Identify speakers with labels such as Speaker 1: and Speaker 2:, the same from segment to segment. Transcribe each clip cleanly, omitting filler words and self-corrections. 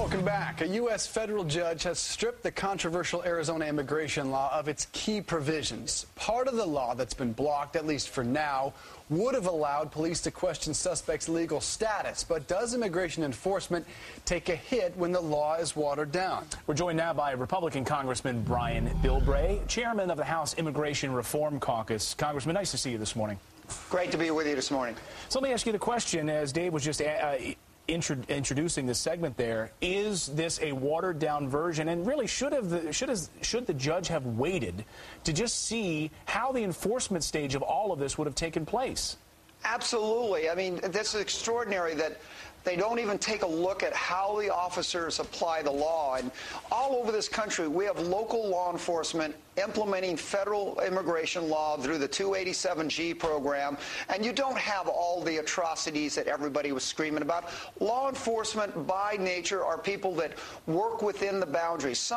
Speaker 1: Welcome back. A U.S. federal judge has stripped the controversial Arizona immigration law of its key provisions. Part of the law that's been blocked, at least for now, would have allowed police to question suspects' legal status. But does immigration enforcement take a hit when the law is watered down?
Speaker 2: We're joined now by Republican Congressman Brian Bilbray, chairman of the House Immigration Reform Caucus. Congressman, nice to see you this morning.
Speaker 3: Great to be with you this morning.
Speaker 2: So let me ask you the question, as Dave was just introducing this segment there, is this a watered-down version? And really, should the judge have waited to just see how the enforcement stage of all of this would have taken place?
Speaker 3: Absolutely. I mean, this is extraordinary that they don't even take a look at how the officers apply the law. And all over this country, we have local law enforcement implementing federal immigration law through the 287G program, and you don't have all the atrocities that everybody was screaming about. Law enforcement, by nature, are people that work within the boundaries.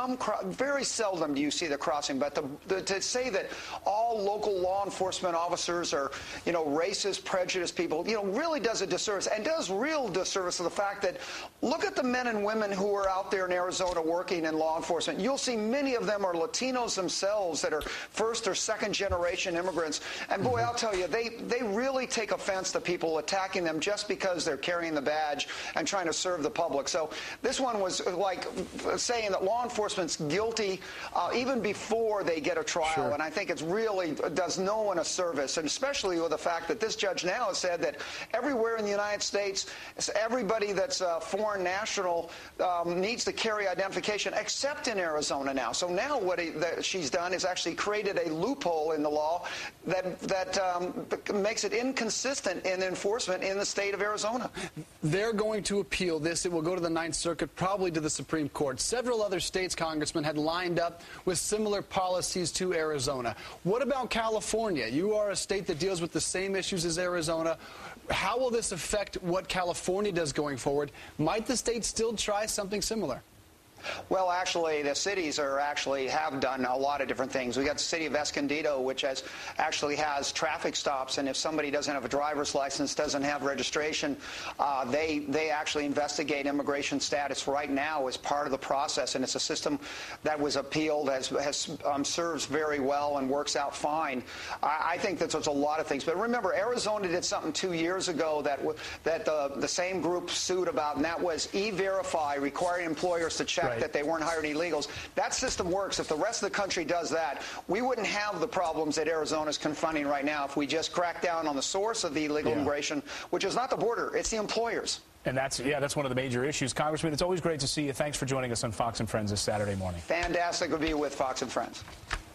Speaker 3: Very seldom do you see the crossing, but to say that all local law enforcement officers are, racist, prejudiced people, really does a disservice, and does real disservice to the fact that, look at the men and women who are out there in Arizona working in law enforcement. You'll see many of them are Latinos themselves that are first or second generation immigrants. And boy, I'll tell you, they really take offense to people attacking them just because they're carrying the badge and trying to serve the public. So this one was like saying that law enforcement's guilty even before they get a trial. Sure. And I think it really does no one a service, and especially with the fact that this judge now has said that everywhere in the United States, everybody that's a foreign national needs to carry identification except in Arizona now. So now what she's done is actually created a loophole in the law that makes it inconsistent in enforcement in the state of Arizona.
Speaker 1: They're going to appeal this. It will go to the Ninth Circuit, probably to the Supreme Court. Several other states, Congressman, had lined up with similar policies to Arizona. What about California? You are a state that deals with the same issues as Arizona. How will this affect what California does going forward? Might the state still try something similar?
Speaker 3: Well, actually, the cities have done a lot of different things. We got the city of Escondido, which actually has traffic stops, and if somebody doesn't have a driver's license, doesn't have registration, they actually investigate immigration status right now as part of the process, and it's a system that was appealed, serves very well and works out fine. I think that there's a lot of things. But remember, Arizona did something 2 years ago that the same group sued about, and that was E-Verify, requiring employers to check that they weren't hiring illegals. That system works. If the rest of the country does that, we wouldn't have the problems that Arizona is confronting right now if we just crack down on the source of the illegal immigration, which is not the border, it's the employers.
Speaker 2: And that's one of the major issues. Congressman, it's always great to see you. Thanks for joining us on Fox and Friends this Saturday morning.
Speaker 3: Fantastic to be with Fox and Friends.